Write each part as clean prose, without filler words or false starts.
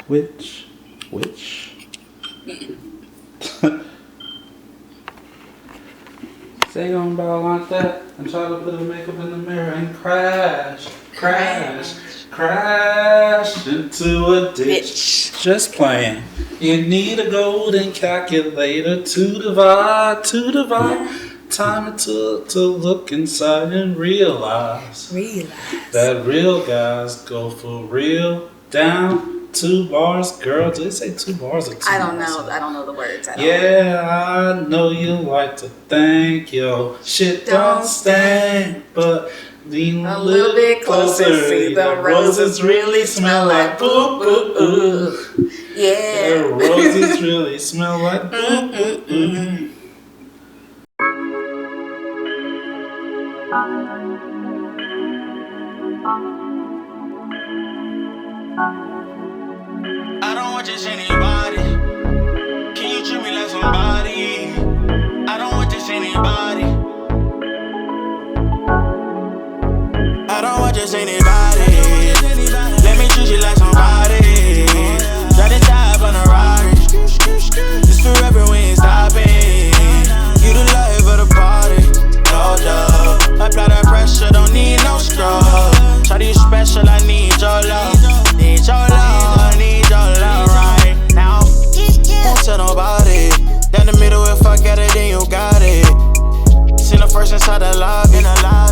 Which? Say on ball like that and try to put a makeup in the mirror and crash into a ditch. Just playing. You need a golden calculator to divide. Time it to look inside and realize that real guys go for real down. 2 bars, girl. Did they say 2 bars or 2 I don't know. I don't know the words. I know you like to think your shit don't stink, but lean a little bit closer. See the roses really smell like boo boo boo. Yeah. The roses really smell like boo boo boo. I don't want just anybody. Can you treat me like somebody? I don't want just anybody. I don't want just anybody. Let me treat you like somebody. Try to dive on a Rari. This forever, we ain't stopping. You the life of the party. No job. Apply that pressure, don't need no scrub. Try to you special, I need your love. Need your love, need your love right now. Won't tell nobody. Down the middle, if I get it, then you got it. Seen the first inside the lobby.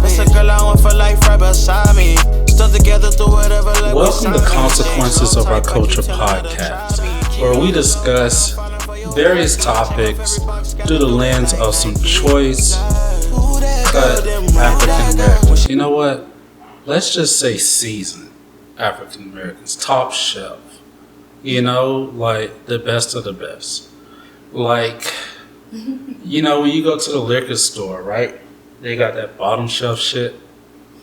That's a girl I want for life right beside me. Still together through whatever. Welcome to Consequences of Our Culture podcast, where we discuss various topics through the lens of some choice cut African Americans. You know what? Let's just say seasoned African Americans, top shelf. You know, like the best of the best. Like, you know, when you go to the liquor store, right? They got that bottom shelf shit,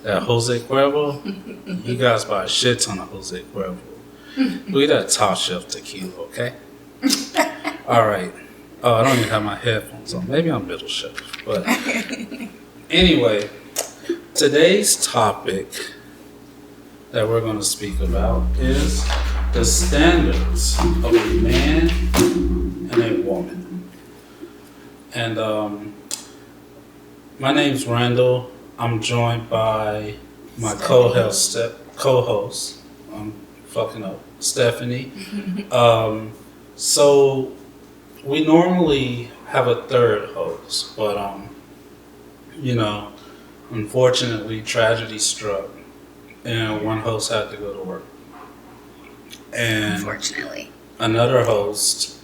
that Jose Cuervo. You guys buy a shit ton of Jose Cuervo. We got top shelf tequila, okay? All right. Oh, I don't even have my headphones on. Maybe I'm middle shelf. But anyway, today's topic that we're going to speak about is the standards of a man and a woman. And my name's Randall. I'm joined by my co-host, I'm fucking up, Stephanie. So we normally have a third host, but you know, unfortunately, tragedy struck, and one host had to go to work. And unfortunately, another host,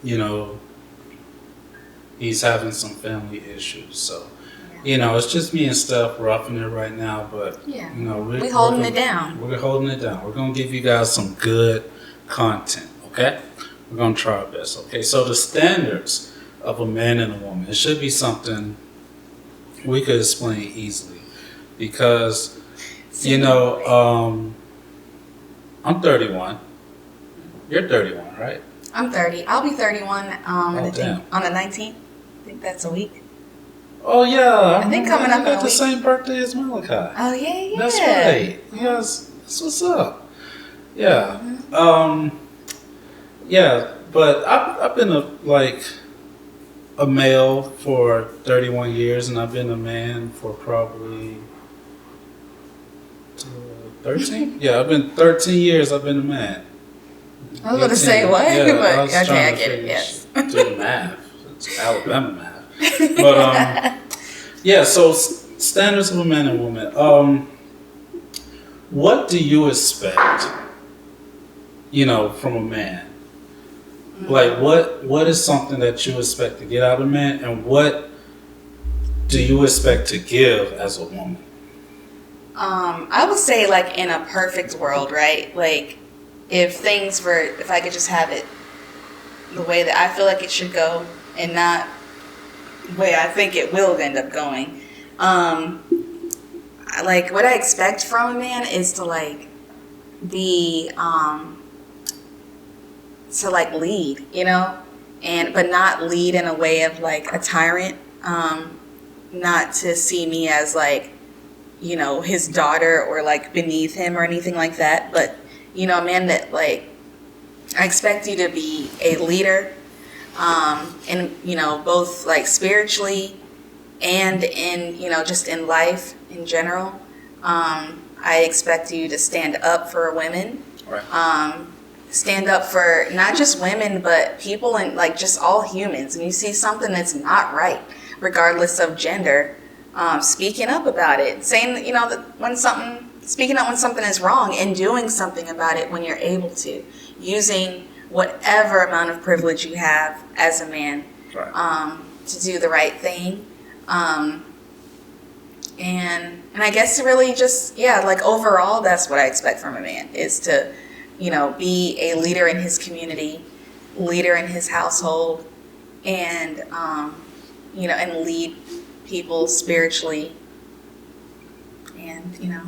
you know, he's having some family issues. So, you know, it's just me and Steph roughing it right now. But, you know, we're holding it down. We're holding it down. We're going to give you guys some good content, okay? We're going to try our best, okay? So the standards of a man and a woman, it should be something we could explain easily. Because, you know, I'm 31. You're 31, right? I'm 30. I'll be 31 on the 19th. I think that's a week. Oh, yeah. I think coming up in a got the week. same birthday as Malachi. Oh, yeah. That's right. You guys, that's what's up. Yeah. Yeah, but I've been a male for 31 years, and I've been a man for probably 13? Yeah, I've been 13 years. I've been a man. I was going to say what? Yeah, but I get it. Yes. Do the math. It's Alabama math. But yeah. So standards of a man and woman. What do you expect? You know, from a man. Like what is something that you expect to get out of a man, and what do you expect to give as a woman? I would say, like, in a perfect world, right? Like, if I could just have it the way that I feel like it should go and not the way I think it will end up going. Like, what I expect from a man is to, like, be, to, like, lead, you know? But not lead in a way of, like, a tyrant. Not to see me as, like, you know, his daughter or like beneath him or anything like that, but you know, a man that, like, I expect you to be a leader, and, you know, both, like, spiritually and in, you know, just in life in general. I expect you to stand up for women. Right. Stand up for not just women, but people and, like, just all humans. And you see something that's not right, regardless of gender, speaking up about it, saying, you know, that speaking up when something is wrong and doing something about it when you're able to, using whatever amount of privilege you have as a man, Right. To do the right thing. And I guess really just, like, overall, that's what I expect from a man, is to, you know, be a leader in his community, leader in his household, and, you know, and lead people spiritually. And, you know.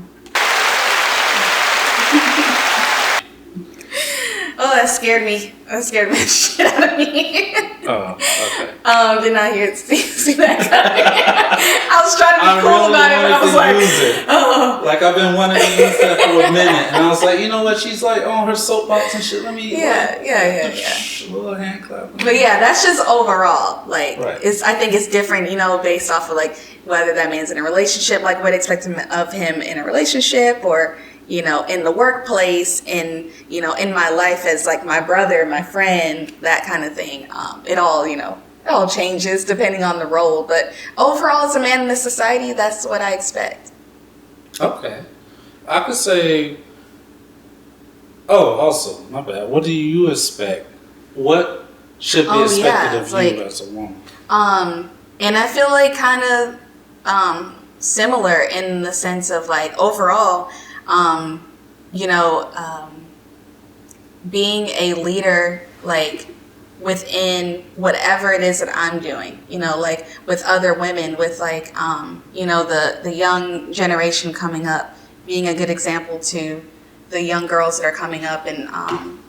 Oh, that scared me. That scared the shit out of me. Oh, okay. Did not hear it see that coming. I was trying to be cool about it, but I was like, oh. Like, I've been wanting to use that for a minute, and I was like, you know what? She's like on her soapbox and shit. Let me Yeah. a little hand clap. But yeah, that's just overall. Like, Right. I think it's different, you know, based off of, like, whether that man's in a relationship, like what I expect of him in a relationship, or, you know, in the workplace, in, you know, in my life as, like, my brother, my friend, that kind of thing. It all, you know, it all changes depending on the role. But overall, as a man in this society, that's what I expect. Okay. I could say, also, my bad. What do you expect? What should be expected of you, like, as a woman? And I feel like kind of similar in the sense of, like, overall, you know, being a leader, like, within whatever it is that I'm doing, you know, like, with other women, with, like, you know, the young generation coming up, being a good example to the young girls that are coming up, and,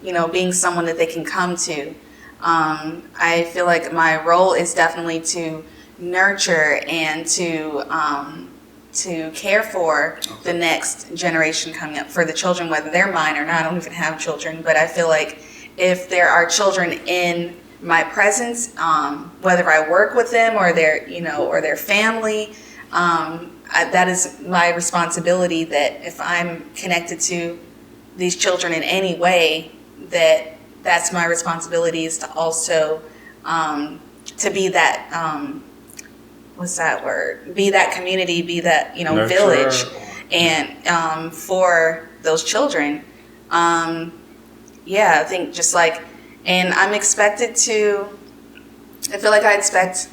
you know, being someone that they can come to. I feel like my role is definitely to nurture and to care for the next generation coming up, for the children, whether they're mine or not. I don't even have children, but I feel like if there are children in my presence, whether I work with them or their, you know, or their family, that is my responsibility, that if I'm connected to these children in any way, that's my responsibility, is to also to be that what's that word? Be that community, be that, you know, Nurture. Village, and for those children. Yeah, I think just like, and I'm expected to. I feel like I expect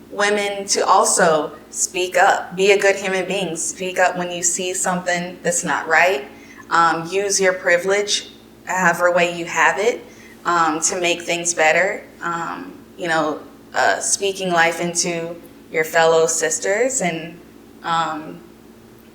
women to also speak up, be a good human being, speak up when you see something that's not right. Use your privilege, however way you have it, to make things better. You know, speaking life into your fellow sisters, and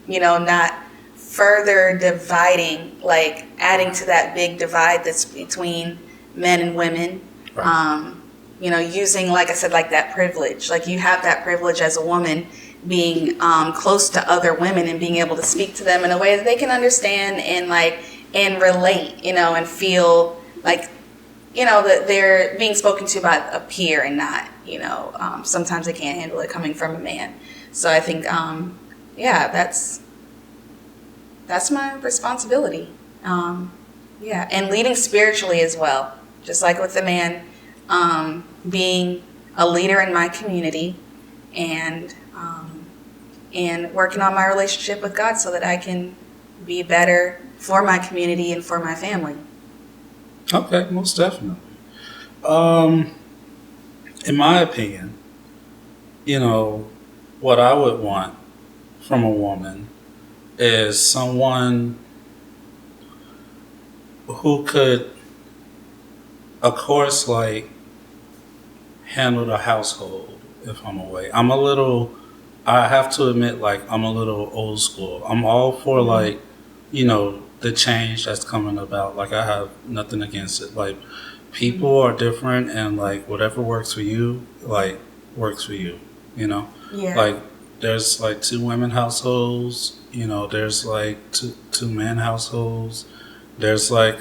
you know, not further dividing, like adding to that big divide that's between men and women. Right. You know, using, like I said, like that privilege, like you have that privilege as a woman, being close to other women and being able to speak to them in a way that they can understand and, like, and relate, you know, and feel like, you know, that they're being spoken to by a peer and not, you know, sometimes they can't handle it coming from a man. So I think, yeah, that's my responsibility. Yeah, and leading spiritually as well, just like with the man, being a leader in my community, and working on my relationship with God so that I can be better for my community and for my family. Okay, most definitely. In my opinion, you know, what I would want from a woman is someone who could, of course, like, handle the household if I'm away. I have to admit, like, I'm a little old school. I'm all for, like, you know, the change that's coming about. Like, I have nothing against it. Like, people are different, and, like, whatever works for you, like, works for you, you know? Yeah. Like, there's like two women households. You know, there's like two men households. There's like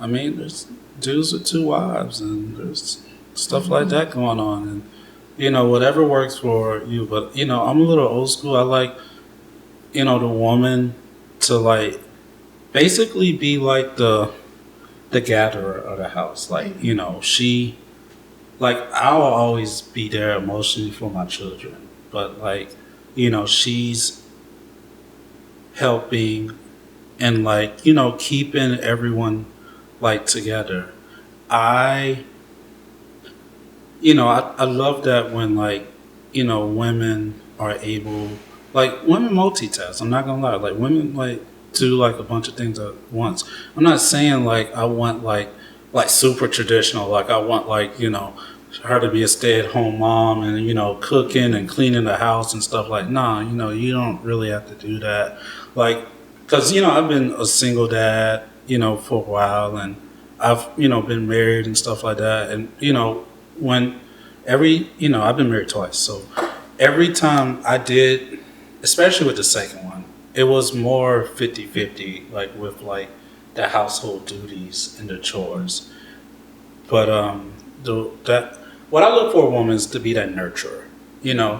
there's dudes with two wives, and there's stuff like that going on, and whatever works for you. But I'm a little old school. I like the woman to like basically be like the gatherer of the house. Like she like I'll always be there emotionally for my children, but like she's helping and like keeping everyone like together. I I love that when like women are able, like women multitask. I'm not gonna lie, like women like do like a bunch of things at once. I'm not saying like I want like super traditional, like I want like her to be a stay-at-home mom and cooking and cleaning the house and stuff. Like nah, you don't really have to do that, like because I've been a single dad for a while, and I've been married and stuff like that, and when I've been married twice, so every time I did, especially with the second one, it was more 50-50, like with like the household duties and the chores. But what I look for a woman is to be that nurturer,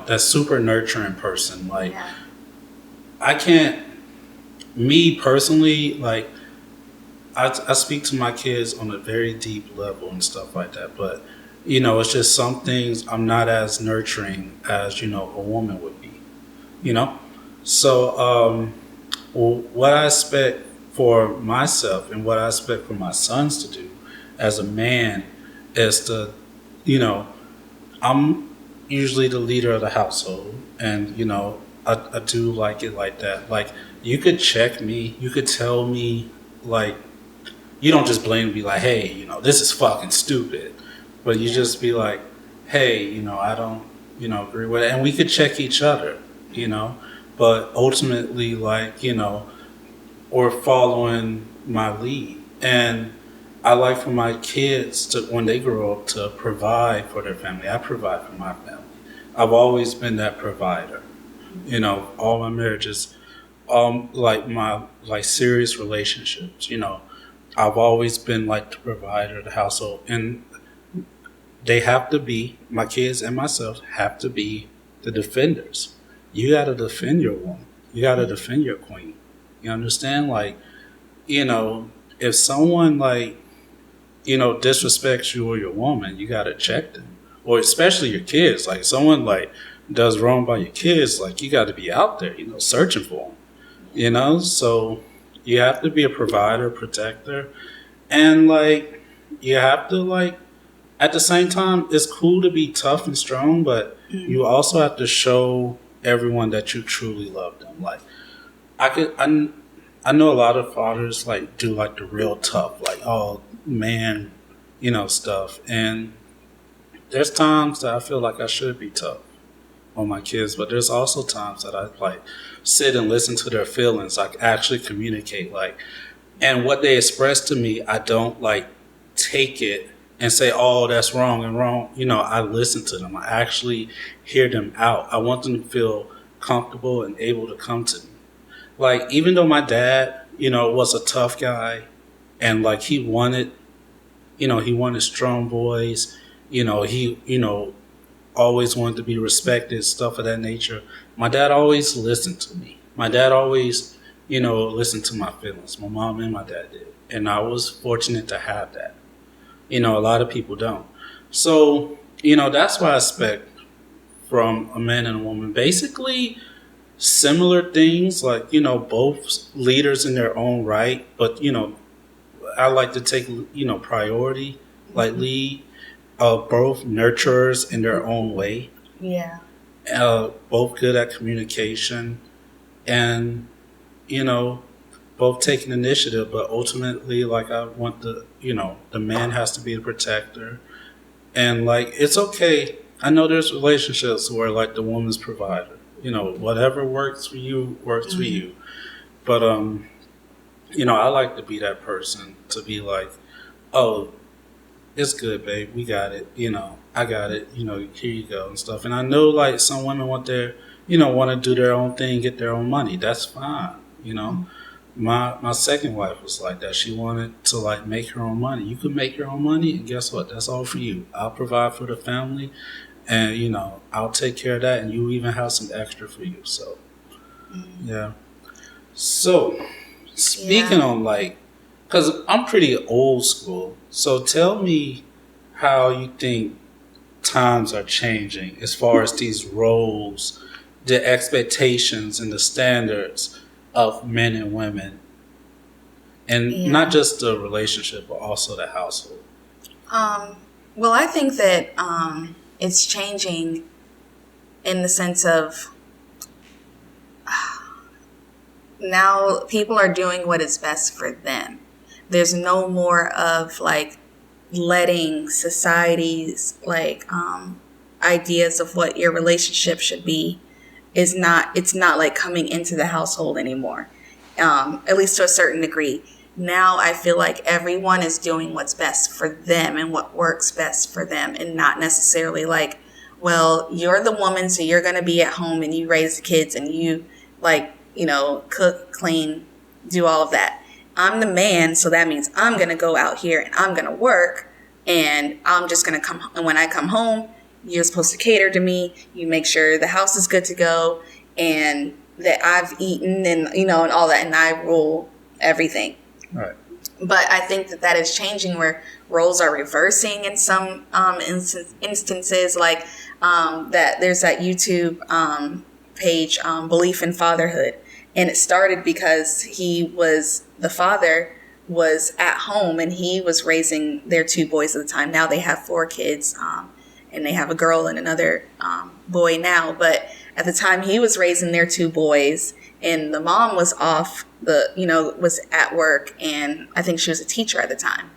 that super nurturing person. Like I can't, me personally, like I speak to my kids on a very deep level and stuff like that, but it's just some things I'm not as nurturing as a woman would be, So what I expect for myself and what I expect for my sons to do as a man is to, I'm usually the leader of the household, and I do like it like that. Like you could check me, you could tell me, like you don't just blame me like, hey, this is fucking stupid. But you just be like, hey, I don't, agree with it. And we could check each other, But ultimately, like, we're following my lead. And I like for my kids to, when they grow up, to provide for their family. I provide for my family. I've always been that provider. All my marriages, like serious relationships, I've always been like the provider of the household. And they have to be, my kids and myself have to be the defenders. You got to defend your woman. You got to defend your queen. You understand? Like, if someone like, disrespects you or your woman, you got to check them. Or especially your kids. Like, someone like does wrong by your kids, like you got to be out there, searching for them. So you have to be a provider, protector. And like, you have to like, at the same time, it's cool to be tough and strong, but you also have to show everyone that you truly love them. Like, I know a lot of fathers like do like the real tough, like oh man, stuff. And there's times that I feel like I should be tough on my kids, but there's also times that I like sit and listen to their feelings, like actually communicate, like, and what they express to me, I don't like take it and say, oh, that's wrong and wrong. I listen to them. I actually hear them out. I want them to feel comfortable and able to come to me. Like, even though my dad, was a tough guy and like he wanted strong boys, he, always wanted to be respected, stuff of that nature. My dad always listened to me. My dad always, listened to my feelings. My mom and my dad did. And I was fortunate to have that. A lot of people don't. So, that's what I expect from a man and a woman. Basically, similar things, like, both leaders in their own right. But, I like to take, priority, like lead. Both nurturers in their own way. Yeah. Both good at communication. And, both taking initiative, but ultimately, like, I want the man has to be the protector. And, like, it's okay. I know there's relationships where, like, the woman's provider. Whatever works for you, works for you. But, I like to be that person, to be like, oh, it's good, babe. We got it. I got it. Here you go and stuff. And I know like some women want want to do their own thing, get their own money. That's fine. My second wife was like that. She wanted to like make her own money. You can make your own money, and guess what? That's all for you. I'll provide for the family, and I'll take care of that, and you even have some extra for you. So, yeah. So, speaking on like, because I'm pretty old school. So tell me how you think times are changing as far as these roles, the expectations, and the standards of men and women, and not just the relationship, but also the household. Well, I think that it's changing in the sense of now people are doing what is best for them. There's no more of like letting society's like ideas of what your relationship should be it's not like coming into the household anymore, at least to a certain degree. Now I feel like everyone is doing what's best for them and what works best for them, and not necessarily like, well, you're the woman, so you're going to be at home and you raise the kids and you like, cook, clean, do all of that. I'm the man, so that means I'm going to go out here and I'm going to work, and I'm just going to come. And when I come home, you're supposed to cater to me. You make sure the house is good to go and that I've eaten and, and all that, and I rule everything. Right. But I think that is changing, where roles are reversing in some instances, like that there's that YouTube page, Belief in Fatherhood. And it started because the father was at home and he was raising their 2 boys at the time. Now they have 4 kids, and they have a girl and another boy now. But at the time he was raising their 2 boys, and the mom was off was at work, and I think she was a teacher at the time.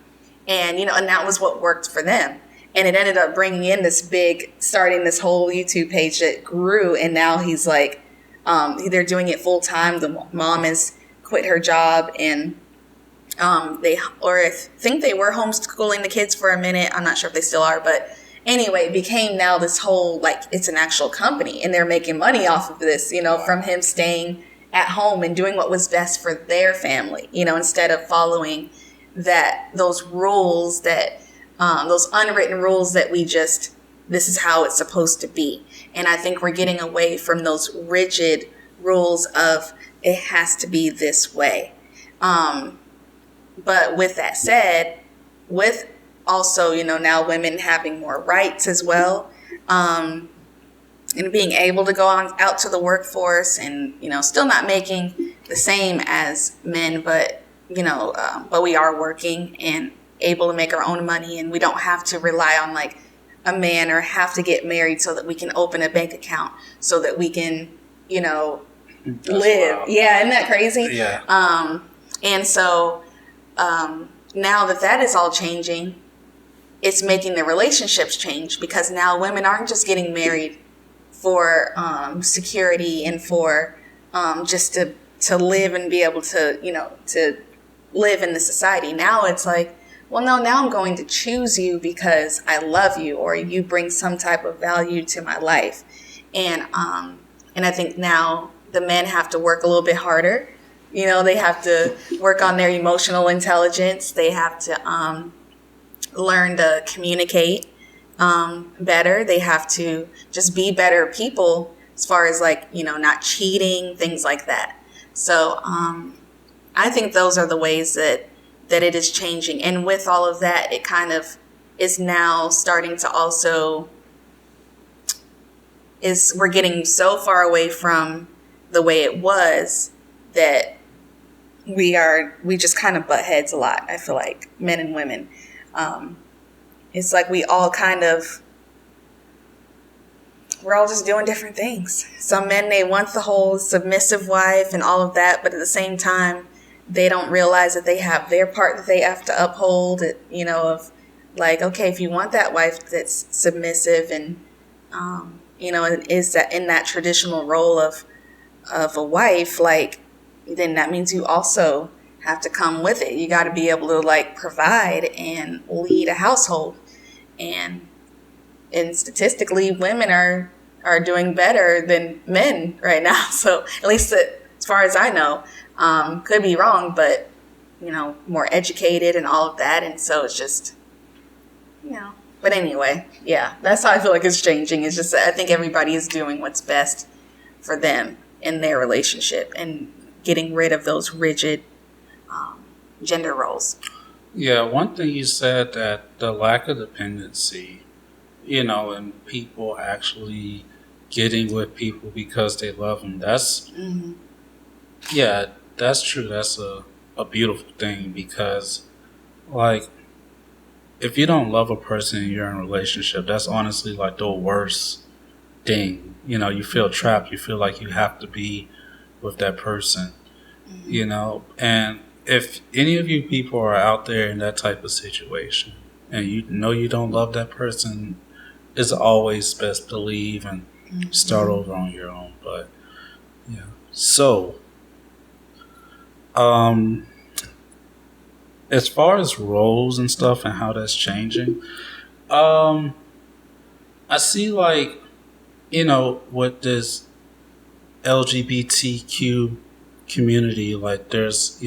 And, and that was what worked for them. And it ended up bringing in starting this whole YouTube page that grew. And now he's like, they're doing it full time. The mom has quit her job, and I think they were homeschooling the kids for a minute. I'm not sure if they still are, but anyway, it became now this whole, like, it's an actual company, and they're making money off of this, from him staying at home and doing what was best for their family, instead of following those rules those unwritten rules that this is how it's supposed to be. And I think we're getting away from those rigid rules of it has to be this way. But with that said, with also, now women having more rights as well, and being able to go out to the workforce and, still not making the same as men, but, but we are working and able to make our own money, and we don't have to rely on like a man or have to get married so that we can open a bank account so that we can, live. Wild. Yeah. Isn't that crazy? Yeah. And so, now that is all changing, it's making the relationships change, because now women aren't just getting married for security and for just to live and be able to, to live in the society. Now it's like, well, no, now I'm going to choose you because I love you, or you bring some type of value to my life. And I think now the men have to work a little bit harder. They have to work on their emotional intelligence. They have to learn to communicate better. They have to just be better people as far as like, not cheating, things like that. So I think those are the ways that it is changing. And with all of that, it kind of is now starting to also we're getting so far away from the way it was that we just kind of butt heads a lot. I feel like men and women, it's like we're all just doing different things. Some men, they want the whole submissive wife and all of that, but at the same time, they don't realize that they have their part that they have to uphold, of like, okay, if you want that wife that's submissive and, is that in that traditional role of a wife, like, then that means you also have to come with it. You got to be able to like provide and lead a household, and statistically, women are doing better than men right now. So at least as far as I know, could be wrong, but more educated and all of that, and so it's just But anyway, yeah, that's how I feel like it's changing. It's just I think everybody is doing what's best for them in their relationship and getting rid of those rigid gender roles. Yeah, one thing you said, that the lack of dependency, and people actually getting with people because they love them. That's, yeah, that's true. That's a beautiful thing, because, like, if you don't love a person and you're in a relationship, that's honestly like the worst thing. You feel trapped. You feel like you have to be with that person, and if any of you people are out there in that type of situation and you don't love that person, it's always best to leave and start over on your own. But yeah, so as far as roles and stuff and how that's changing, I see, like, with this LGBTQ community, like there's,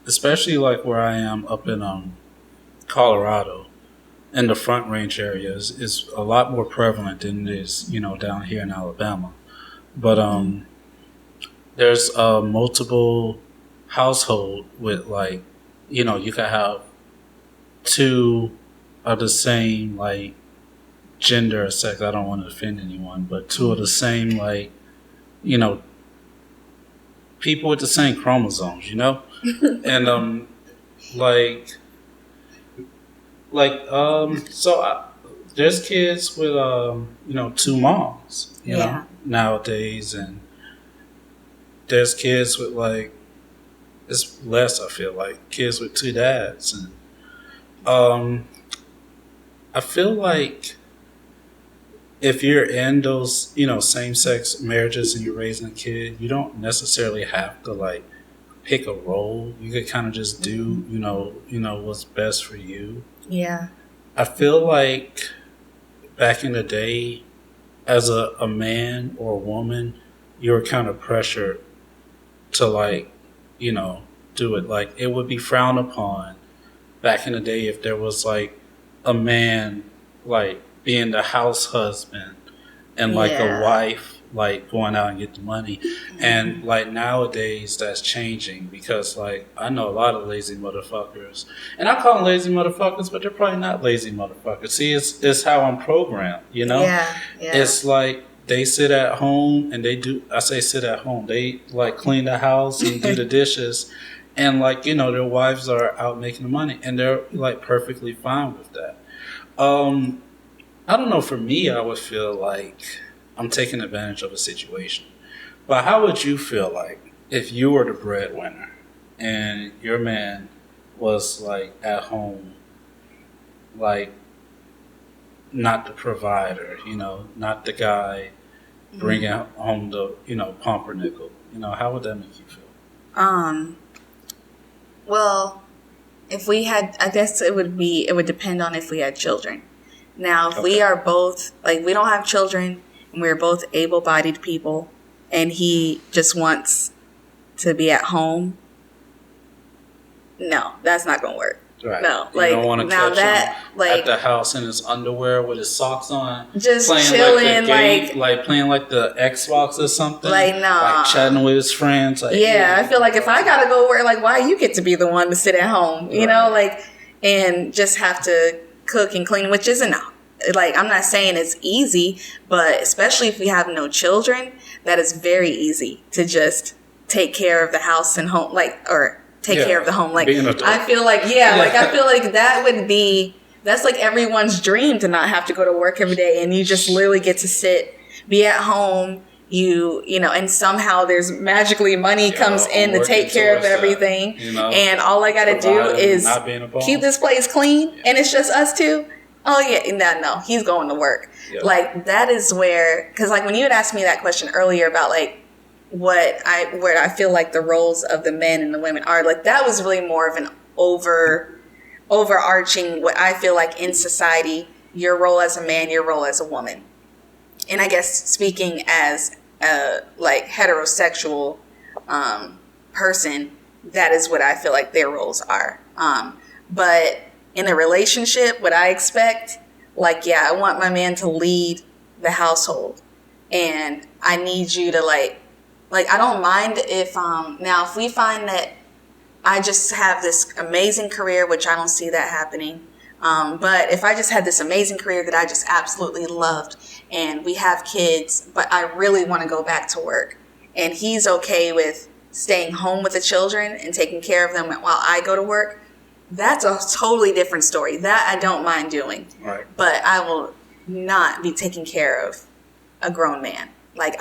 especially like where I am up in Colorado, in the Front Range areas, is a lot more prevalent than it is, down here in Alabama. But there's multiple household with, like, you could have two of the same, like, gender or sex. I don't want to offend anyone, but two of the same, like, people with the same chromosomes, and so there's kids with two moms, nowadays, and there's kids with, like, it's less, I feel like, kids with two dads, and I feel like if you're in those, same-sex marriages and you're raising a kid, you don't necessarily have to, like, pick a role. You could kind of just do, what's best for you. Yeah. I feel like back in the day, as a man or a woman, you were kind of pressured to, like, do it. Like, it would be frowned upon back in the day if there was, like, a man, like, being the house husband and, like, a wife, like, going out and get the money. And, like, nowadays that's changing, because, like, I know a lot of lazy motherfuckers, and I call them lazy motherfuckers, but they're probably not lazy motherfuckers. See, it's how I'm programmed, Yeah. It's like they sit at home and I say sit at home, they, like, clean the house and do the dishes, and, like, their wives are out making the money, and they're, like, perfectly fine with that. I don't know, for me, I would feel like I'm taking advantage of a situation. But how would you feel like if you were the breadwinner and your man was, like, at home, like, not the provider, not the guy bringing home the, pumpernickel? How would that make you feel? Well, if we had, I guess it would depend on if we had children. Now, if we are both, like, we don't have children, and we're both able-bodied people, and he just wants to be at home, no, that's not going to work. Right. No, you don't want to catch him like, at the house in his underwear with his socks on, just playing, chilling, like playing like the Xbox or something, like, nah, like chatting with his friends. Like, yeah, I feel like if I gotta go work, like, why you get to be the one to sit at home, like, and just have to cook and clean, which isn't, like, I'm not saying it's easy, but especially if we have no children, that is very easy to just take care of the house and home, like, or take care of the home. Like, I feel like, like, I feel like that's like everyone's dream, to not have to go to work every day, and you just literally get to sit, be at home, and somehow there's magically money comes in to take care of everything. And all I got to do is keep this place clean, and it's just us two. Oh, yeah, no, he's going to work. Yeah. Like, that is where, because, like, when you had asked me that question earlier about, like, what I feel like the roles of the men and the women are. Like, that was really more of an overarching, what I feel like in society, your role as a man, your role as a woman. And I guess speaking as a like heterosexual person, that is what I feel like their roles are. But in a relationship, what I expect, like, yeah, I want my man to lead the household, and I need you to like I don't mind if now if we find that I just have this amazing career, which I don't see that happening. But if I just had this amazing career that I just absolutely loved, and we have kids, but I really want to go back to work, and he's okay with staying home with the children and taking care of them while I go to work, that's a totally different story. That I don't mind doing. Right. But I will not be taking care of a grown man. Like,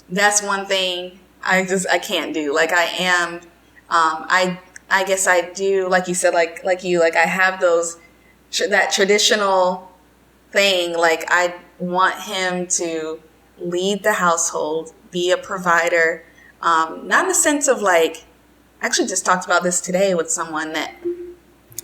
that's one thing I can't do. Like, I am, I guess I do, like you said, like I have that traditional thing. Like, I want him to lead the household, be a provider, not in the sense of like, I actually just talked about this today with someone that,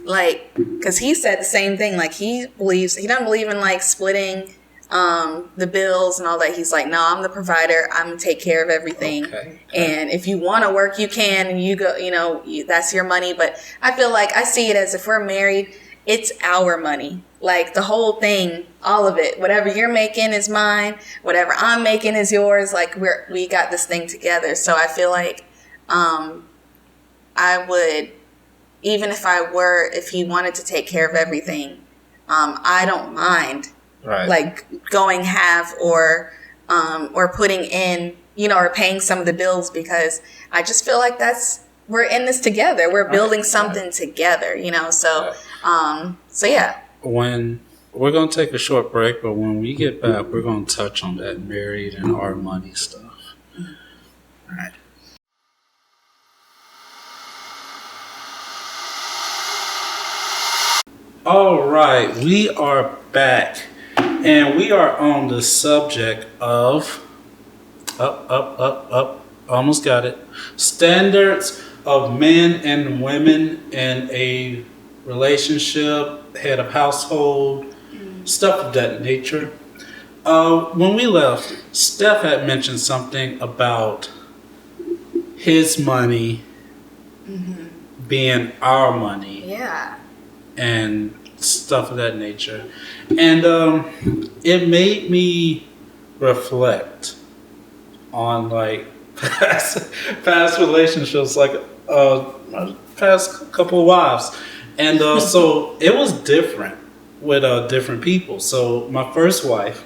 like, because he said the same thing. Like, he doesn't believe in like splitting the bills and all that. He's like, no, I'm the provider. I'm gonna take care of everything. Okay. And if you want to work, you can, and you go, that's your money. But I feel like I see it as, if we're married, it's our money. Like, the whole thing, all of it, whatever you're making is mine. Whatever I'm making is yours. Like, we got this thing together. So I feel like, I would, even if he wanted to take care of everything, I don't mind. Right. Like, going half or putting in, or paying some of the bills, because I just feel like we're in this together. We're building something together, so, so yeah. When we're going to take a short break, but when we get back, we're going to touch on that married and our money stuff. Mm-hmm. All right. All right, we are back, and we are on the subject of almost got it. Standards of men and women in a relationship, head of household, stuff of that nature. When we left, Steph had mentioned something about his money being our money. Yeah. And stuff of that nature. And it made me reflect on like past relationships, like past couple of wives. And so it was different with different people. So my first wife,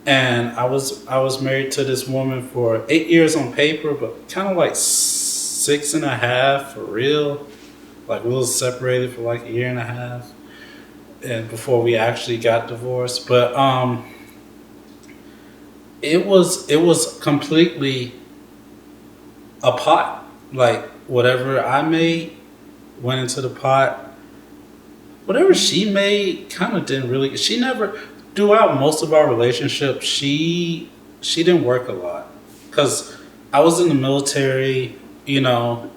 and I was married to this woman for 8 years on paper, but kind of like 6.5 for real. Like, we was separated for like 1.5 years, and before we actually got divorced. But it was completely a pot. Like, whatever I made went into the pot. Whatever she made kind of didn't really. She never, throughout most of our relationship, she didn't work a lot, because I was in the military, and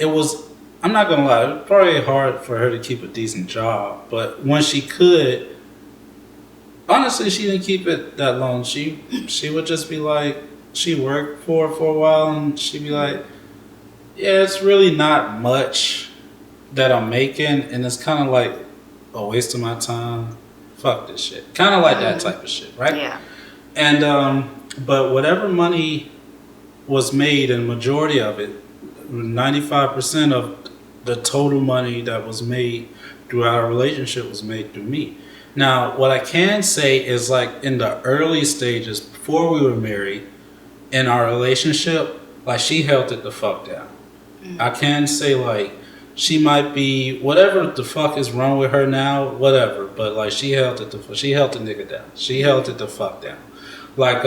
it was. I'm not gonna lie, it was probably hard for her to keep a decent job, but when she could, honestly, she didn't keep it that long. She would just be like, she worked for a while, and she'd be like, yeah, it's really not much that I'm making, and it's kind of like a waste of my time. Fuck this shit. Kind of like that type of shit, right? Yeah. And but whatever money was made, and majority of it, 95% of the total money that was made throughout our relationship was made through me. Now, what I can say is, like, in the early stages, before we were married, in our relationship, like, she held it the fuck down. I can say, like, she might be, whatever the fuck is wrong with her now, whatever, but, like, she held the nigga down. She held it the fuck down. Like,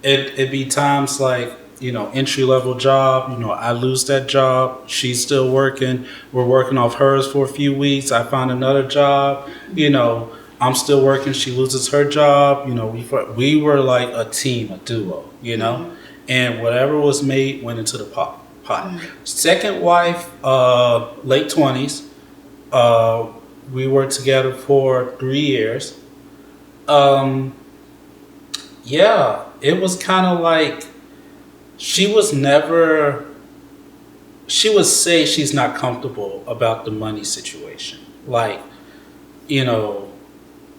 it'd be times like, entry-level job, I lose that job, she's still working, we're working off hers for a few weeks, I find another job, I'm still working. She loses her job. You know, we were like a team, a duo. You know, and whatever was made went into the pot. Second wife, late 20s. We were together for 3 years. Yeah, it was kind of like she would say she's not comfortable about the money situation. Like, you know,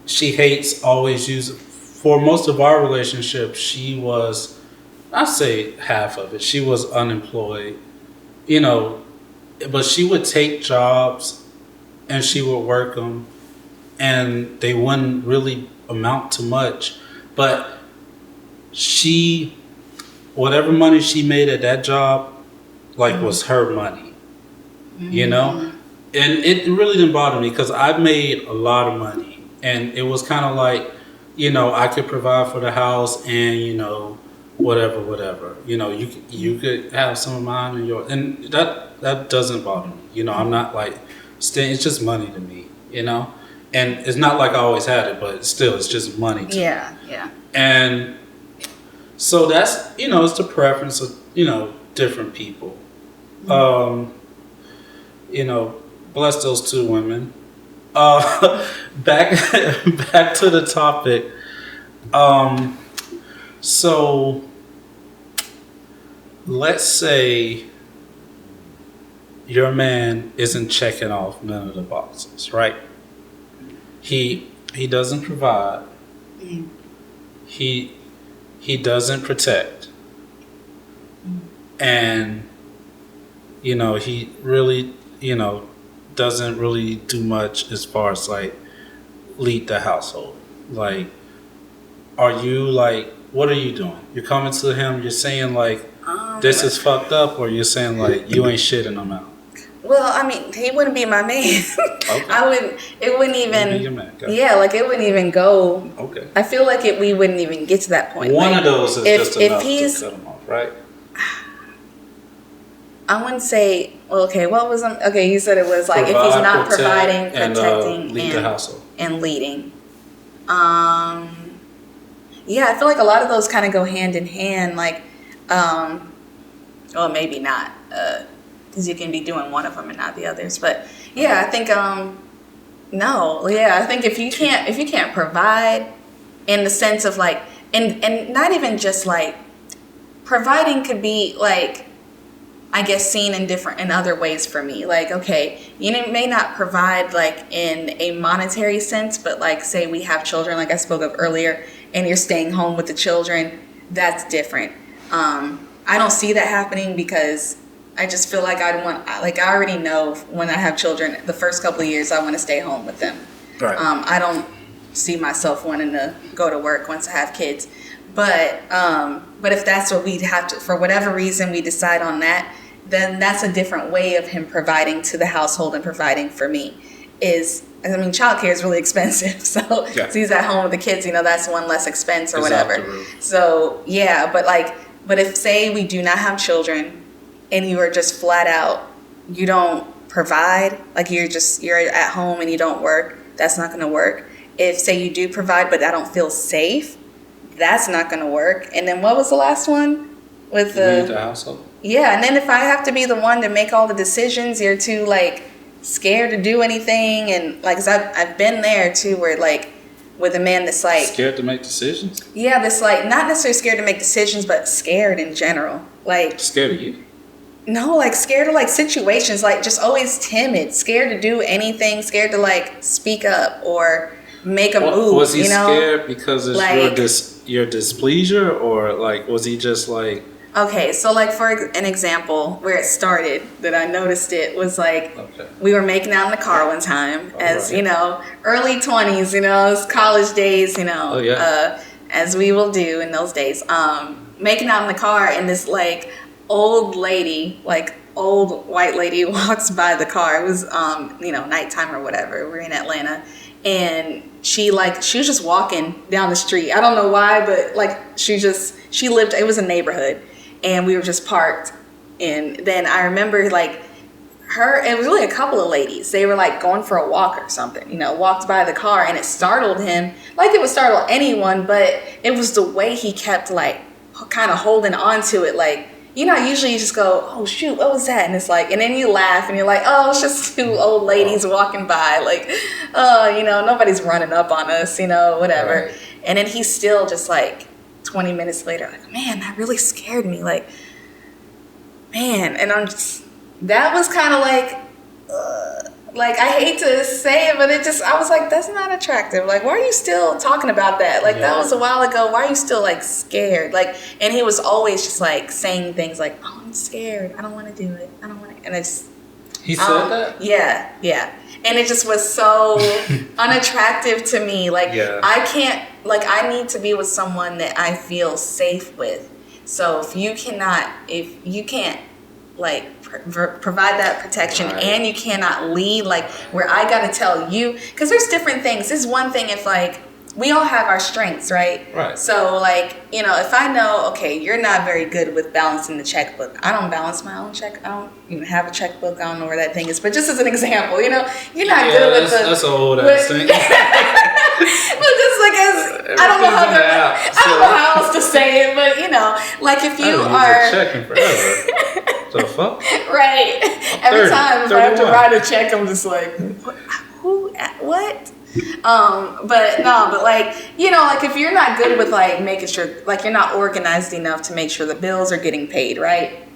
she hates always for most of our relationship, she was, I'd say half of it, she was unemployed, you know, but she would take jobs and she would work them and they wouldn't really amount to much. But whatever money she made at that job, like, was her money, you know? And it really didn't bother me because I made a lot of money. And it was kind of like, you know, I could provide for the house and, you know, whatever. You know, you could have some of mine and yours. And that doesn't bother me. You know, I'm not like, it's just money to me, you know? And it's not like I always had it, but still, it's just money to me. Yeah. And so that's, you know, it's the preference of, you know, different people. You know, bless those two women. Back to the topic. So let's say your man isn't checking off none of the boxes, right? He doesn't provide. He doesn't protect. And, you know, he really, you know, doesn't really do much as far as like lead the household. Like, are you like, what are you doing? You're coming to him, you're saying like, this is fucked up, or you're saying like, you ain't shitting him out? Well, I mean, he wouldn't be my man. Okay. It wouldn't even. Be your man. Yeah, like it wouldn't even go. Okay. I feel like we wouldn't even get to that point. One like, of those is just enough to cut him off, right? I wouldn't say. Well, okay, what was okay? You said it was like if he's not providing, protecting, lead the household and leading. Yeah, I feel like a lot of those kind of go hand in hand. Like, well, maybe not, because you can be doing one of them and not the others. But yeah, I think no, yeah, I think if you can't provide in the sense of like, and not even just like providing could be like, I guess seen in other ways for me. Like, okay, you may not provide like in a monetary sense, but like say we have children, like I spoke of earlier, and you're staying home with the children, that's different. I don't see that happening because I just feel like I already know when I have children, the first couple of years I want to stay home with them. Right. I don't see myself wanting to go to work once I have kids. But if that's what we'd have to, for whatever reason we decide on that, then that's a different way of him providing to the household and providing for me. I mean, childcare is really expensive. So he's at home with the kids, you know, that's one less expense or whatever. So yeah, but if say we do not have children and you are just flat out, you don't provide, like you're at home and you don't work, that's not going to work. If say you do provide, but I don't feel safe, that's not going to work. And then what was the last one? With the household? Yeah, and then if I have to be the one to make all the decisions, you're too like scared to do anything, and like, 'cause I've been there too, where like with a man that's like scared to make decisions. Yeah, that's like not necessarily scared to make decisions, but scared in general. Like scared of you? No, like scared of like situations, like just always timid, scared to do anything, scared to like speak up or make a move. Was he scared because it's like, your displeasure, or like was he just like? Okay, so like for an example, where it started that I noticed it was like we were making out in the car one time, you know, early 20s, you know, it's college days, you know, as we will do in those days, making out in the car, and this like old lady, like old white lady walks by the car. It was you know, nighttime or whatever. We're in Atlanta, and she was just walking down the street. I don't know why, but like she lived, it was a neighborhood, and we were just parked. And then I remember like it was really a couple of ladies. They were like going for a walk or something, you know, walked by the car, and it startled him like it would startle anyone, but it was the way he kept like kind of holding on to it. Like, you know, usually you just go, oh shoot, what was that? And it's like, and then you laugh and you're like, oh, it's just two old ladies walking by. Like, oh, you know, nobody's running up on us, you know, whatever. Right. And then he's still just like 20 minutes later, like, man, that really scared me. Like, man. And I'm just, that was kind of like, I hate to say it, but I was like, that's not attractive. Like, why are you still talking about that? Like, that was a while ago. Why are you still, like, scared? Like, and he was always just, like, saying things like, oh, I'm scared. I don't want to do it. I don't want to. And it's. He said that? Yeah. And it just was so unattractive to me. Like, I can't, like, I need to be with someone that I feel safe with. So if you can't, like, provide that protection, right, and you cannot lead, like, where I got to tell you, because there's different things. This is one thing if, like, we all have our strengths, right? Right. So, like, you know, if I know, okay, you're not very good with balancing the checkbook. I don't balance my own check. I don't even have a checkbook. I don't know where that thing is. But just as an example, you know, you're not good with that's an old ass thing. But just like I don't know how else to say it, but you know, like if you are checking forever. The fuck? Right. Every time if I have to write a check, I'm just like, what? But like, you know, like if you're not good with like making sure, like you're not organized enough to make sure the bills are getting paid, right?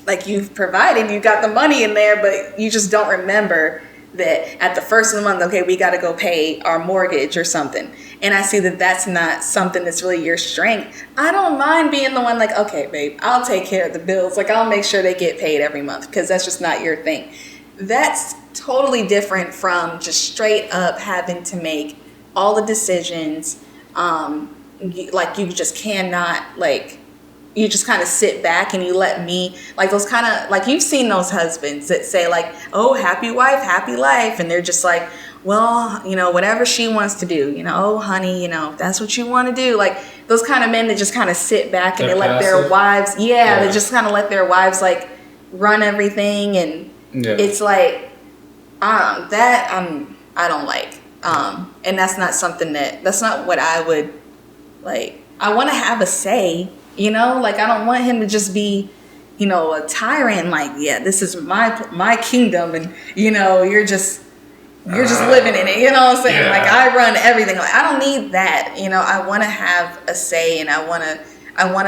Like you've provided, you got the money in there, but you just don't remember that at the first of the month, okay, we got to go pay our mortgage or something. And I see that that's not something that's really your strength. I don't mind being the one like, okay, babe, I'll take care of the bills. Like I'll make sure they get paid every month because that's just not your thing. That's totally different from just straight up having to make all the decisions. Like you just cannot, like, you just kind of sit back and you let me, like those kind of, like you've seen those husbands that say like, oh, happy wife, happy life. And they're just like, well, you know, whatever she wants to do, you know, oh, honey, you know, if that's what you want to do. Like those kind of men that just kind of sit back and they let their wives, they just kind of let their wives like run everything. And it's like, I don't like. And that's not something that's not what I would like. I want to have a say, you know, like I don't want him to just be, you know, a tyrant. Like, yeah, this is my kingdom, and you know, you're just living in it. You know what I'm saying? Yeah. Like I run everything. Like I don't need that. You know, I want to have a say, and I want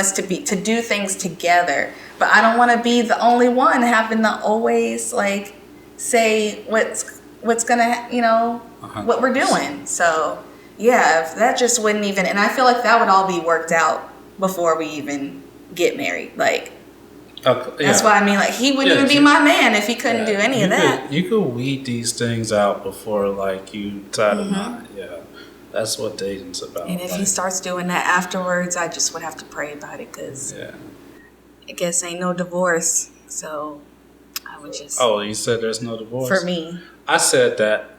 us to do things together. But I don't want to be the only one having to always like say what's gonna, you know, what we're doing. So yeah, if that just wouldn't even, and I feel like that would all be worked out before we even get married. Like that's why I mean, like he wouldn't even be my man if he couldn't do any of that. You could weed these things out before like you tie the knot. Yeah, that's what dating's about. And if he starts doing that afterwards, I just would have to pray about it because I guess ain't no divorce. So I would just. Oh, you said there's no divorce for me. I said that.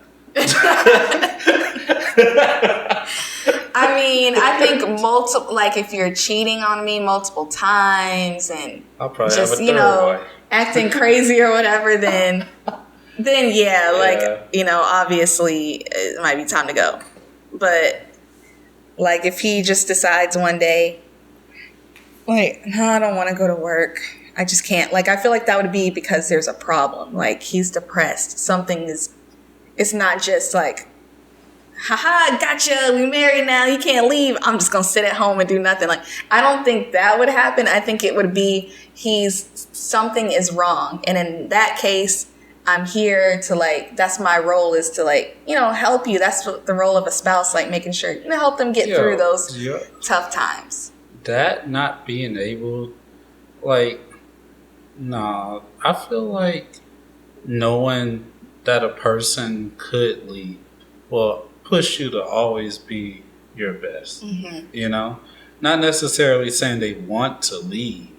I mean, I think multiple, like if you're cheating on me multiple times and I'll probably just, have a you know, wife. acting crazy or whatever, then like, you know, obviously it might be time to go. But like if he just decides one day, like, no, I don't want to go to work. I just can't. Like, I feel like that would be because there's a problem. Like he's depressed. It's not just like, haha, gotcha, we married now, he can't leave, I'm just gonna sit at home and do nothing. Like, I don't think that would happen. I think it would be something is wrong. And in that case, I'm here to like, that's my role, is to like, you know, help you. That's what the role of a spouse, like making sure, you know, help them get through those tough times. That not being able, like, nah, I feel like knowing that a person could leave will push you to always be your best. You know, not necessarily saying they want to leave,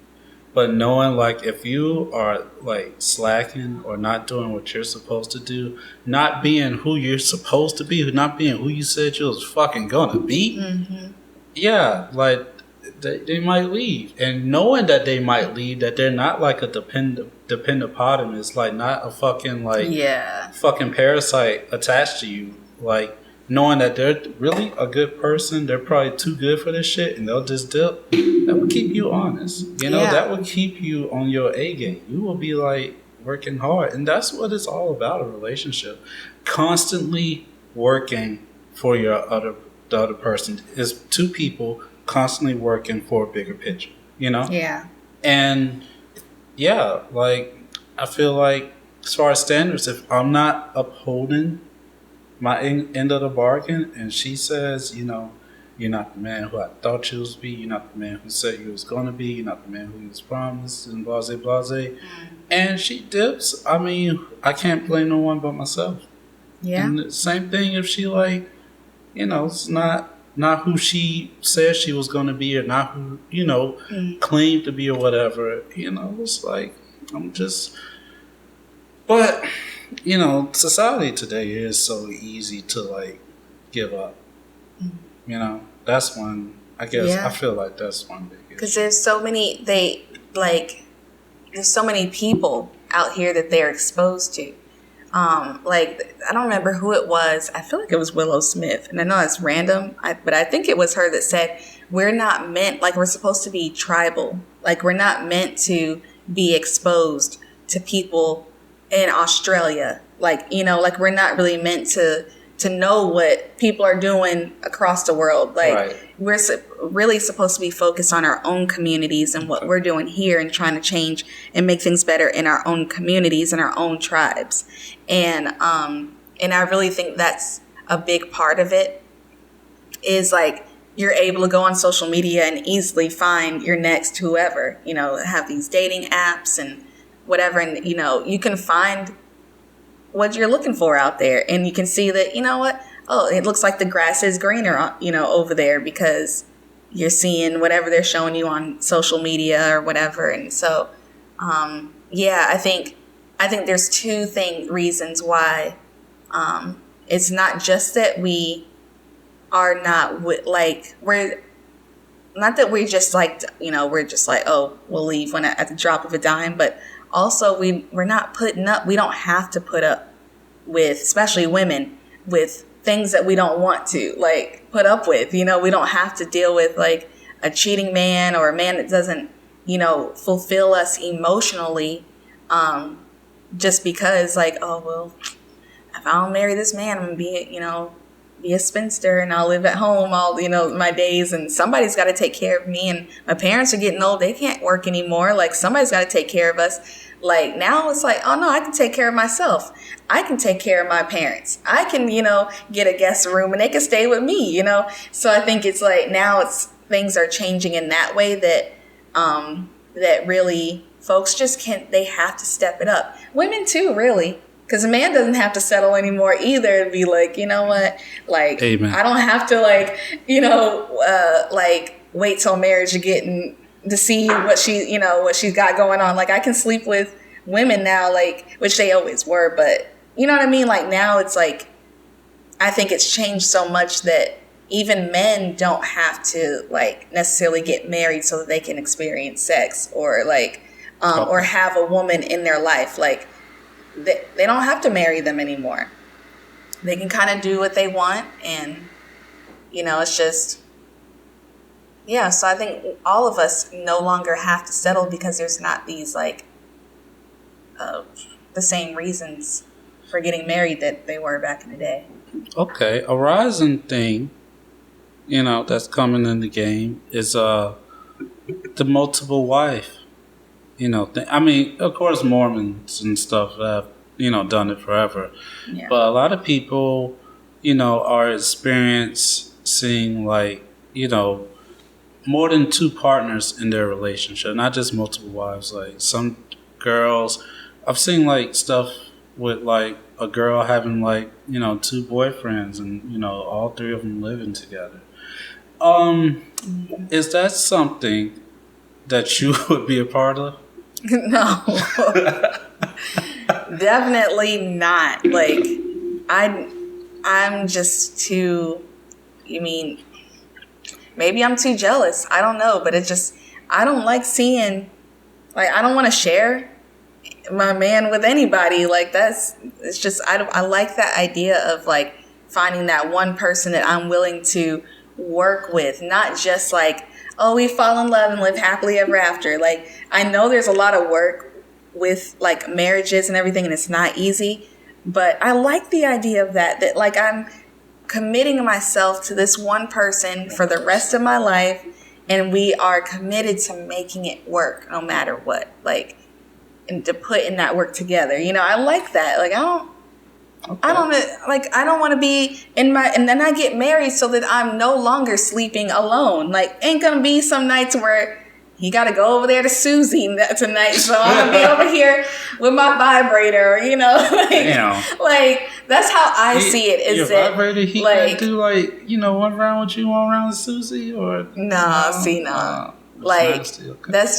but knowing like if you are like slacking or not doing what you're supposed to do, not being who you're supposed to be, not being who you said you was fucking gonna be, like they might leave, and knowing that they might leave, that they're not like a dependopotamus, like not a fucking fucking parasite attached to you, like knowing that they're really a good person, they're probably too good for this shit, and they'll just dip. That would keep you honest, That would keep you on your A game. You will be like working hard, and that's what it's all about. A relationship, constantly working for the other person. Is two people constantly working for a bigger picture, Yeah. And like I feel like as far as standards, if I'm not upholding my end of the bargain, and she says, you're not the man who I thought you was be, you're not the man who said you was gonna be, you're not the man who you was promised, and blase blase, and she dips, I mean, I can't blame no one but myself. Yeah. And the same thing if she like, it's not who she said she was gonna be, or not who claimed to be, or whatever. It's like I'm just. But society today is so easy to like give up. That's one. I guess I feel like that's one big issue. Because there's so many there's so many people out here that they're exposed to. I don't remember who it was. I feel like it was Willow Smith, and I know it's random, but I think it was her that said, we're not meant, like we're supposed to be tribal. Like we're not meant to be exposed to people in Australia. Like we're not really meant to know what people are doing across the world. Like we're really supposed to be focused on our own communities and what we're doing here and trying to change and make things better in our own communities and our own tribes. And I really think that's a big part of it, is like you're able to go on social media and easily find your next whoever, have these dating apps and whatever. And, you can find what you're looking for out there, and you can see that, it looks like the grass is greener, over there, because you're seeing whatever they're showing you on social media or whatever. And so, I think there's two reasons why, it's not just that we are not we're not that we just we're just like, oh, we'll leave at the drop of a dime, but also we're not putting up, we don't have to put up with, especially women, with things that we don't want to put up with. We don't have to deal with like a cheating man or a man that doesn't, fulfill us emotionally, just because oh, well, if I don't marry this man, I'm gonna be a spinster and I'll live at home all, my days, and somebody's got to take care of me, and my parents are getting old. They can't work anymore. Like somebody's got to take care of us. Like now it's like, oh no, I can take care of myself. I can take care of my parents. I can, get a guest room and they can stay with me, So I think it's like now things are changing in that way that, that really folks they have to step it up. Women too, really. Because a man doesn't have to settle anymore either, to be like, you know what, Amen. I don't have to wait till marriage to see what what she's got going on. Like I can sleep with women now, which they always were, but you know what I mean? Like now it's like, I think it's changed so much that even men don't have to necessarily get married so that they can experience sex or or have a woman in their life. They don't have to marry them anymore. They can kind of do what they want, and it's just so I think all of us no longer have to settle because there's not these the same reasons for getting married that they were back in the day. Okay, a rising thing that's coming in the game is the multiple wife I mean, of course, Mormons and stuff have, done it forever. Yeah. But a lot of people, are experiencing more than two partners in their relationship, not just multiple wives. Like some girls, I've seen stuff with a girl having two boyfriends and, all three of them living together. Is that something that you would be a part of? No, definitely not. I'm just too, maybe I'm too jealous. I don't know, but I don't like seeing, like, I don't want to share my man with anybody. Like, it's just, I like that idea of like finding that one person that I'm willing to work with, not just like, oh, we fall in love and live happily ever after. Like, I know there's a lot of work with like marriages and everything, and it's not easy, but I like the idea of that like I'm committing myself to this one person for the rest of my life, and we are committed to making it work no matter what, like, and to put in that work together. You know, I like that. Like, I don't want to be and then I get married so that I'm no longer sleeping alone. Like, ain't gonna be some nights where you got to go over there to Susie tonight, so I'm going to be over here with my vibrator, you know? Like, that's how I see it. Is your that, vibrator, he like, do, like, you know, one round with you, one round with Susie? Or no. Like, okay. That's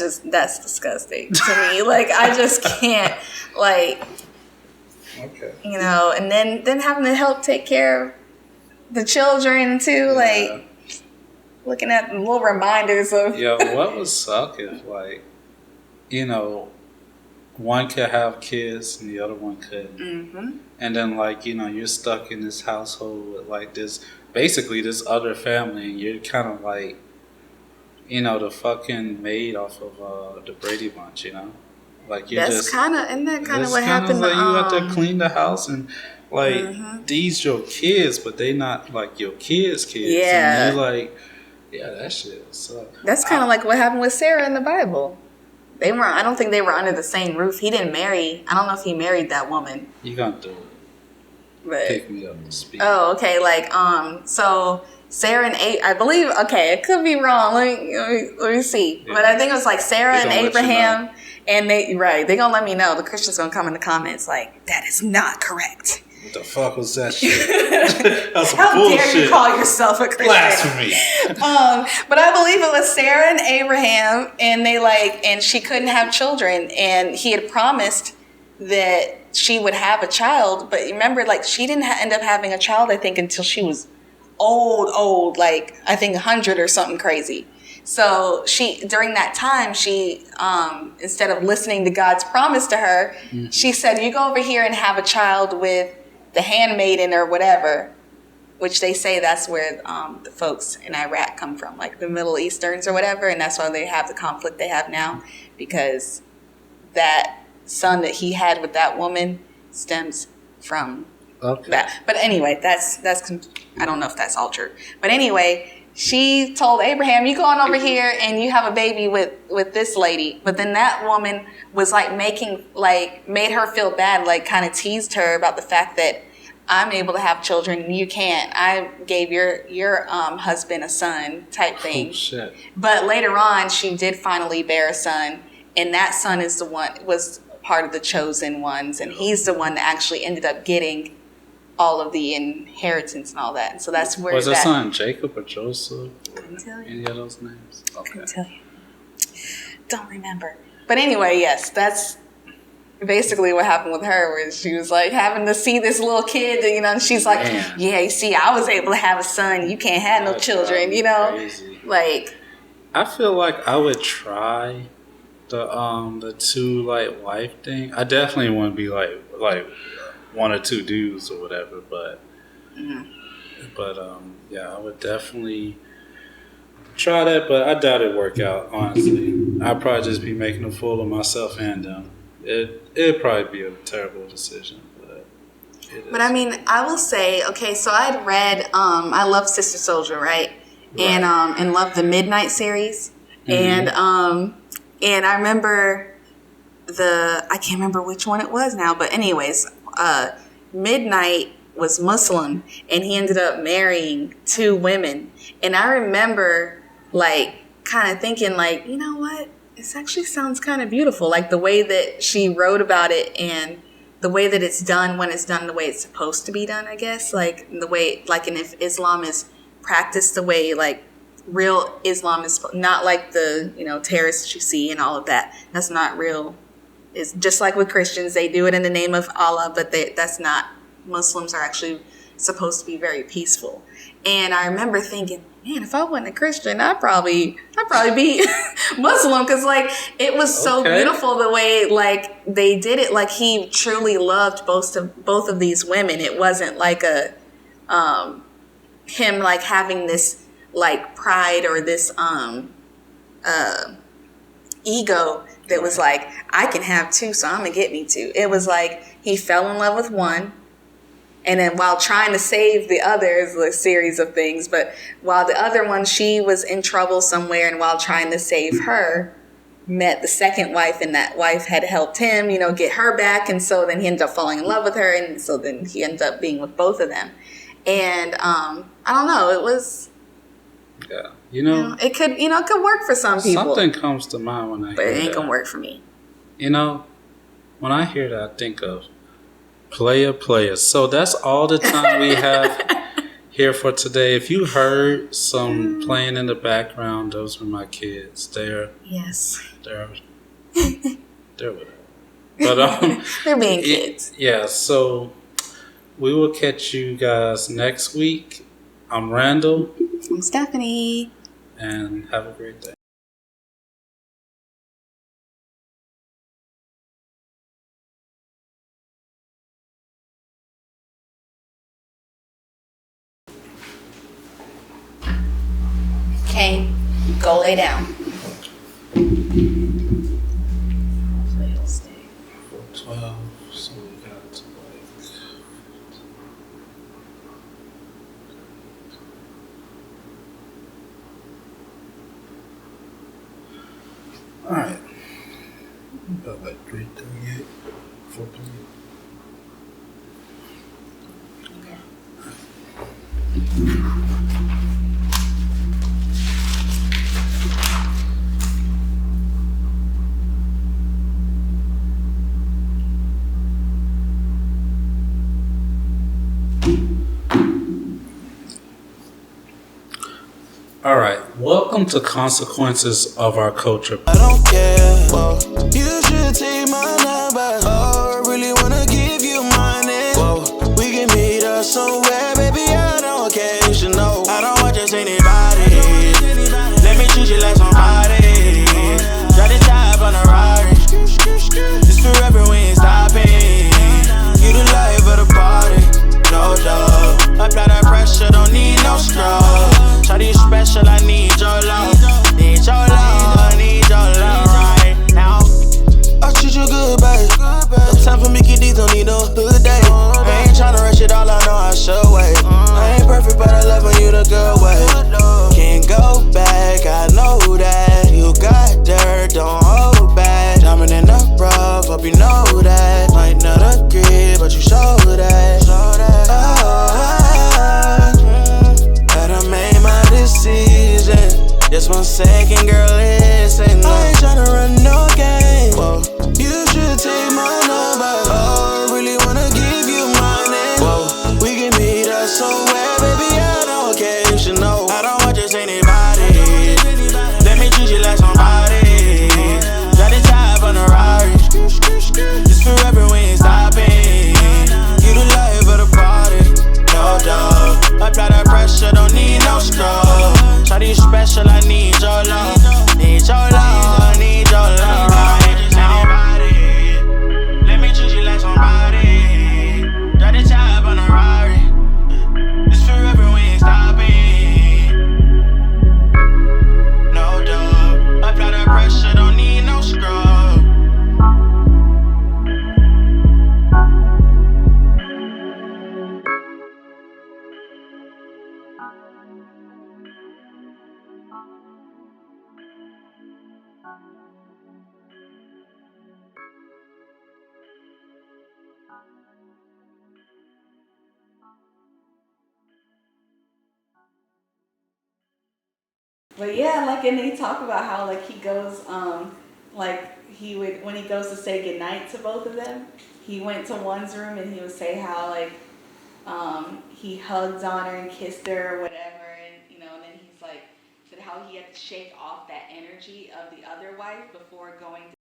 disgusting to me. Like, I just can't, like, okay. You know, and then having to help take care of the children, too, like... Looking at the little reminders of... what would suck if, like, you know, one could have kids and the other one couldn't. Mm-hmm. And then, like, you know, you're stuck in this household with, like, this other family, and you're kind of like, you know, the fucking maid off of the Brady Bunch, you know? Like, you're isn't that kind of what happened? Like, you have to clean the house and... Like, these your kids, but they not, like, your kids. Yeah. And you're like... Yeah, that shit sucks. That's kind of like what happened with Sarah in the Bible. I don't think they were under the same roof. He didn't marry. I don't know if he married that woman. You gonna do it. But, pick me up and speak. Oh, okay. Like, so Sarah and I believe, okay, it could be wrong. Let me see. Yeah. But I think it was like Sarah and Abraham. And they're gonna let me know. The Christians gonna come in the comments like, that is not correct. What the fuck was that shit? That's some How bullshit. dare you call yourself a Christian? Blasphemy. But I believe it was Sarah and Abraham, and and she couldn't have children, and he had promised that she would have a child. But remember, like, she didn't end up having a child, I think, until she was old, like, I think 100 or something crazy. So during that time, she, instead of listening to God's promise to her, she said, you go over here and have a child with the handmaiden or whatever, which they say that's where the folks in Iraq come from, like the Middle Easterns or whatever, and that's why they have the conflict they have now, because that son that he had with that woman stems from that. But anyway, that's I don't know if that's altered. But anyway, she told Abraham, you go on over here and you have a baby with this lady. But then that woman was like made her feel bad, like kind of teased her about the fact that I'm able to have children and you can't. I gave your husband a son type thing. Oh, shit. But later on, she did finally bear a son. And that son was part of the chosen ones. And he's the one that actually ended up getting all of the inheritance and all that. And so that's where was the son Jacob or Joseph? Couldn't tell you. Any of those names? Okay. Couldn't tell you. Don't remember. But anyway, yes, that's basically what happened with her, where she was like having to see this little kid, you know, and she's like, yeah, you see, I was able to have a son. You can't have no children, you know? Crazy. Like, I feel like I would try the two like wife thing. I definitely want to be like one or two dudes or whatever, but yeah, I would definitely try that, but I doubt it'd work out, honestly. I'd probably just be making a fool of myself and them. It'd probably be a terrible decision, but I mean, I will say, okay, so I'd read I love Sister Soldier, right? And love the Midnight series. And I remember I can't remember which one it was now, but anyways, Midnight was Muslim, and he ended up marrying two women. And I remember, like, kind of thinking, like, you know what? This actually sounds kind of beautiful. Like, the way that she wrote about it and the way that it's done when it's done the way it's supposed to be done, I guess. Like, the way, like, and if Islam is practiced the way, like, real Islam is, not like the, you know, terrorists you see and all of that. That's not real. It's just like with Christians, they do it in the name of Allah, but that's not. Muslims are actually supposed to be very peaceful. And I remember thinking, man, if I wasn't a Christian, I'd probably be Muslim, because like it was so beautiful the way like they did it. Like he truly loved both of these women. It wasn't like a him like having this like pride or this ego that was like, I can have two, so I'm gonna get me two. It was like he fell in love with one, and then while trying to save the other, is a series of things, but while the other one, she was in trouble somewhere, and while trying to save her, met the second wife, and that wife had helped him, you know, get her back, and so then he ended up falling in love with her, and so then he ended up being with both of them. And I don't know, it was... Yeah. You know, it could work for some people. Something comes to mind when I hear that. But it ain't gonna work for me. You know, when I hear that, I think of player. So that's all the time we have here for today. If you heard some playing in the background, those were my kids. They're with it. But they're being kids. Yeah, so we will catch you guys next week. I'm Randall. I'm Stephanie. And have a great day. Okay, go lay down. 12, so we got like... Alright. About like 3:38, 4:20. All right, welcome to Consequences of Our Culture. I don't care. Whoa. You should take my number. Oh, I really wanna give you money. Whoa. We can meet up somewhere, baby. I don't care. You should know. I don't want just anybody. Let me treat you like somebody. Drive the top on a Rari. This forever, we ain't stopping. You the life of the party. No doubt. Apply that pressure, don't need no straw. Shawty special, I need your love. Need your love, I need your love right now. I treat you good, babe. No time for Mickey D, don't need no hood day. I ain't tryna rush it all, I know I should wait. I ain't perfect, but I love when you the good way. Can't go back, I know that. You got dirt, don't hold back. Diamond in the rough, hope you know that. Might not agree, but you show that. I made my decision. Just 1 second, girl, listen. I ain't tryna run no game. Whoa. You should take my number. Oh, I really wanna give you money. Whoa. We can meet up somewhere, baby. I don't care, you should know. I don't want just anybody. Let me treat you like somebody. Drive the top on a Rari. This forever, we ain't stopping. You the life of the party. No doubt. Apply that pressure, don't need no straw. Shawty special, I need your love. Need your love, I need your love right now. Let me treat you like somebody. Drive the top on a Rari. This forever, we ain't stopping. No doubt. Apply that pressure, don't need no straw. But yeah, like, and they talk about how like he goes, like he would, when he goes to say goodnight to both of them, he went to one's room and he would say how like he hugged on her and kissed her or whatever, and you know, and then he's like said how he had to shake off that energy of the other wife before going to